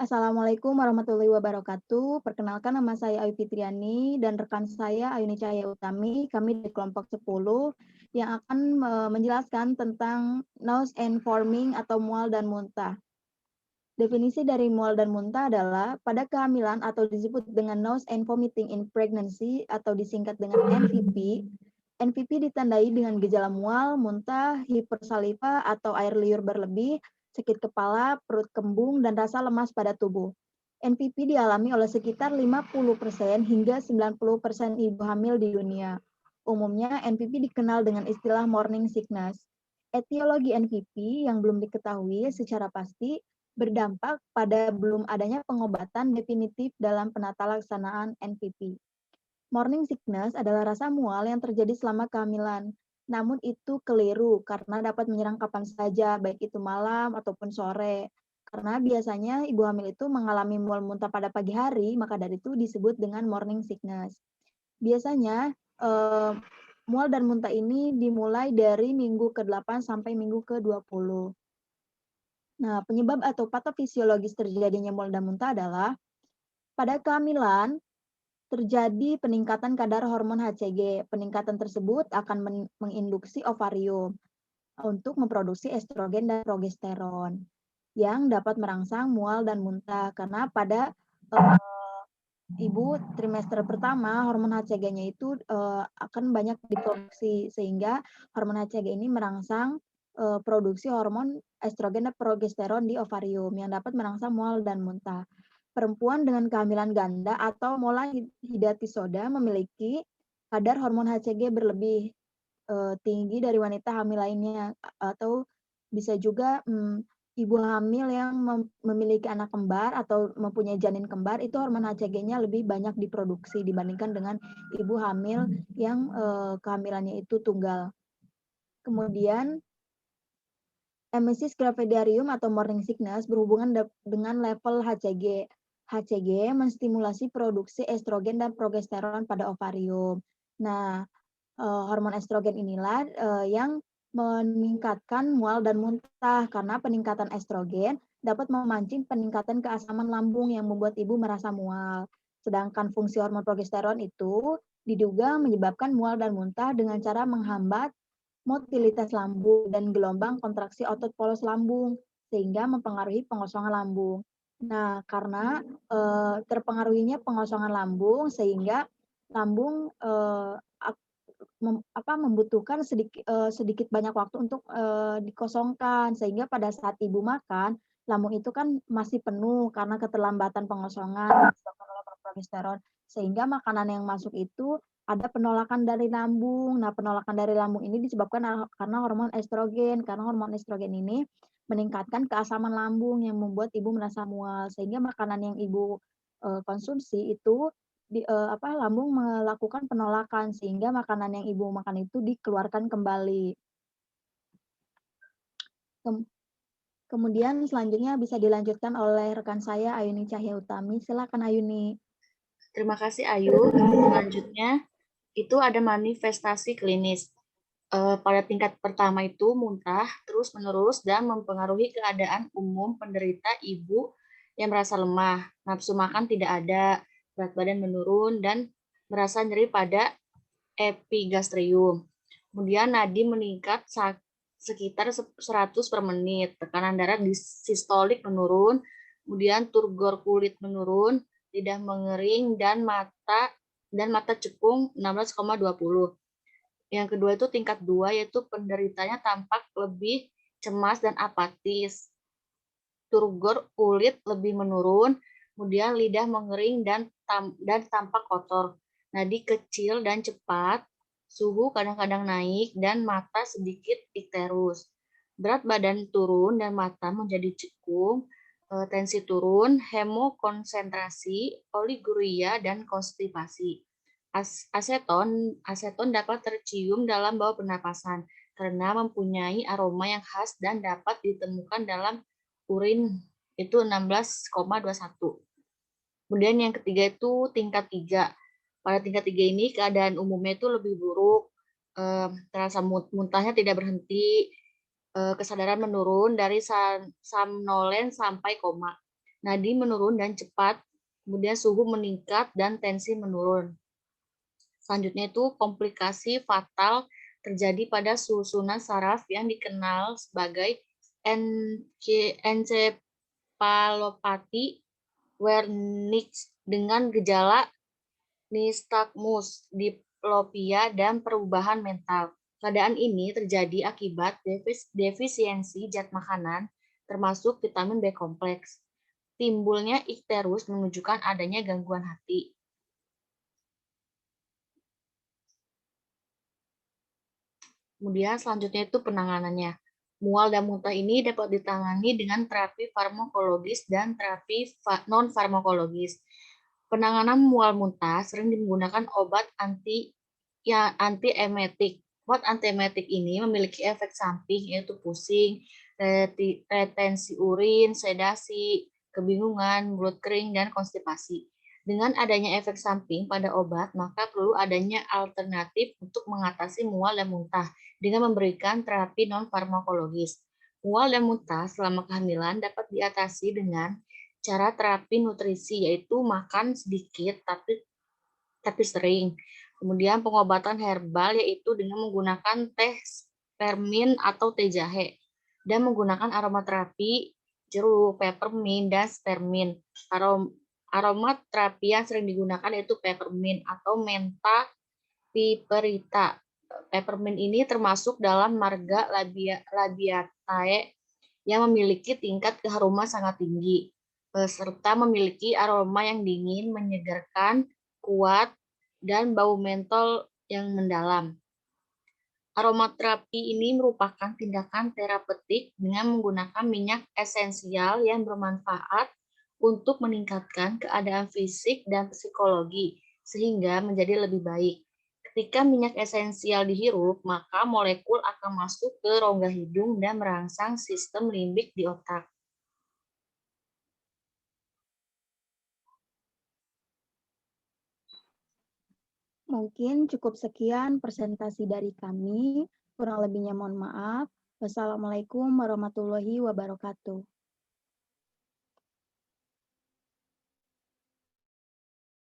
Assalamualaikum warahmatullahi wabarakatuh. Perkenalkan nama saya Ayu Fitriani dan rekan saya Ayuni Cahaya Utami. Kami di kelompok 10 yang akan menjelaskan tentang nausea and forming atau mual dan muntah. Definisi dari mual dan muntah adalah pada kehamilan atau disebut dengan nausea and vomiting in pregnancy atau disingkat dengan NVP. NVP ditandai dengan gejala mual, muntah, hipersaliva atau air liur berlebih, sakit kepala, perut kembung, dan rasa lemas pada tubuh. NVP dialami oleh sekitar 50% hingga 90% ibu hamil di dunia. Umumnya NVP dikenal dengan istilah morning sickness. Etiologi NVP yang belum diketahui secara pasti berdampak pada belum adanya pengobatan definitif dalam penata laksanaan NVP. Morning sickness adalah rasa mual yang terjadi selama kehamilan. Namun itu keliru karena dapat menyerang kapan saja, baik itu malam ataupun sore. Karena biasanya ibu hamil itu mengalami mual muntah pada pagi hari, maka dari itu disebut dengan morning sickness. Biasanya mual dan muntah ini dimulai dari minggu ke-8 sampai minggu ke-20. Nah, penyebab atau patofisiologis terjadinya mual dan muntah adalah pada kehamilan terjadi peningkatan kadar hormon HCG. Peningkatan tersebut akan menginduksi ovarium untuk memproduksi estrogen dan progesteron yang dapat merangsang mual dan muntah karena pada ibu trimester pertama hormon HCG-nya itu akan banyak diproduksi sehingga hormon HCG ini merangsang produksi hormon estrogen dan progesteron di ovarium yang dapat merangsang mual dan muntah. Perempuan dengan kehamilan ganda atau mola hidatisoda memiliki kadar hormon HCG berlebih tinggi dari wanita hamil lainnya atau bisa juga ibu hamil yang memiliki anak kembar atau mempunyai janin kembar itu hormon HCG-nya lebih banyak diproduksi dibandingkan dengan ibu hamil yang kehamilannya itu tunggal. Kemudian emesis gravidarum atau morning sickness berhubungan dengan level HCG. HCG menstimulasi produksi estrogen dan progesteron pada ovarium. Nah, hormon estrogen inilah yang meningkatkan mual dan muntah karena peningkatan estrogen dapat memancing peningkatan keasaman lambung yang membuat ibu merasa mual. Sedangkan fungsi hormon progesteron itu diduga menyebabkan mual dan muntah dengan cara menghambat motilitas lambung dan gelombang kontraksi otot polos lambung sehingga mempengaruhi pengosongan lambung. Nah, karena terpengaruhinya pengosongan lambung sehingga lambung membutuhkan sedikit banyak waktu untuk dikosongkan sehingga pada saat ibu makan lambung itu kan masih penuh karena keterlambatan pengosongan disebabkan oleh progesteron sehingga makanan yang masuk itu ada penolakan dari lambung. Nah, penolakan dari lambung ini disebabkan karena hormon estrogen. Karena hormon estrogen ini meningkatkan keasaman lambung yang membuat ibu merasa mual. Sehingga makanan yang ibu konsumsi itu lambung melakukan penolakan sehingga makanan yang ibu makan itu dikeluarkan kembali. Kemudian selanjutnya bisa dilanjutkan oleh rekan saya Ayuni Cahya Utami. Silakan Ayuni. Terima kasih Ayu. Selanjutnya itu ada manifestasi klinis. Pada tingkat pertama itu muntah terus-menerus dan mempengaruhi keadaan umum penderita ibu yang merasa lemah, nafsu makan tidak ada, berat badan menurun, dan merasa nyeri pada epigastrium. Kemudian nadi meningkat sekitar 100 per menit, tekanan darah sistolik menurun, kemudian turgor kulit menurun, lidah mengering, dan mata cekung 16,20. Yang kedua itu tingkat 2, yaitu penderitanya tampak lebih cemas dan apatis. Turgor kulit lebih menurun, kemudian lidah mengering dan tampak kotor. Nadi kecil dan cepat, suhu kadang-kadang naik, dan mata sedikit ikterus. Berat badan turun dan mata menjadi cekung, tensi turun, hemokonsentrasi, oliguria, dan konstipasi. Aseton dapat tercium dalam bau pernapasan karena mempunyai aroma yang khas dan dapat ditemukan dalam urin itu 16,21. Kemudian yang ketiga itu tingkat 3. Pada tingkat 3 ini keadaan umumnya itu lebih buruk, terasa muntahnya tidak berhenti, kesadaran menurun dari somnolen sampai koma. nadi menurun dan cepat, kemudian suhu meningkat dan tensi menurun. Selanjutnya itu komplikasi fatal terjadi pada susunan saraf yang dikenal sebagai encephalopati Wernicke dengan gejala nystagmus, diplopia, dan perubahan mental. Keadaan ini terjadi akibat defisiensi zat makanan, termasuk vitamin B kompleks. Timbulnya ikterus menunjukkan adanya gangguan hati. Kemudian selanjutnya itu penanganannya. Mual dan muntah ini dapat ditangani dengan terapi farmakologis dan terapi non-farmakologis. Penanganan mual muntah sering menggunakan obat antiemetik. Obat antiemetik ini memiliki efek samping yaitu pusing, retensi urin, sedasi, kebingungan, mulut kering, dan konstipasi. Dengan adanya efek samping pada obat, maka perlu adanya alternatif untuk mengatasi mual dan muntah dengan memberikan terapi non-farmakologis. Mual dan muntah selama kehamilan dapat diatasi dengan cara terapi nutrisi, yaitu makan sedikit tapi sering. Kemudian pengobatan herbal, yaitu dengan menggunakan teh spermin atau teh jahe, dan menggunakan aromaterapi jeruk, peppermint, dan spermin. Aromaterapi yang sering digunakan yaitu peppermint atau menta piperita. Peppermint ini termasuk dalam marga Labiatae yang memiliki tingkat keharuman sangat tinggi, serta memiliki aroma yang dingin, menyegarkan, kuat, dan bau mentol yang mendalam. Aromaterapi ini merupakan tindakan terapeutik dengan menggunakan minyak esensial yang bermanfaat untuk meningkatkan keadaan fisik dan psikologi, sehingga menjadi lebih baik. Ketika minyak esensial dihirup, maka molekul akan masuk ke rongga hidung dan merangsang sistem limbik di otak. Mungkin cukup sekian presentasi dari kami. Kurang lebihnya mohon maaf. Wassalamualaikum warahmatullahi wabarakatuh.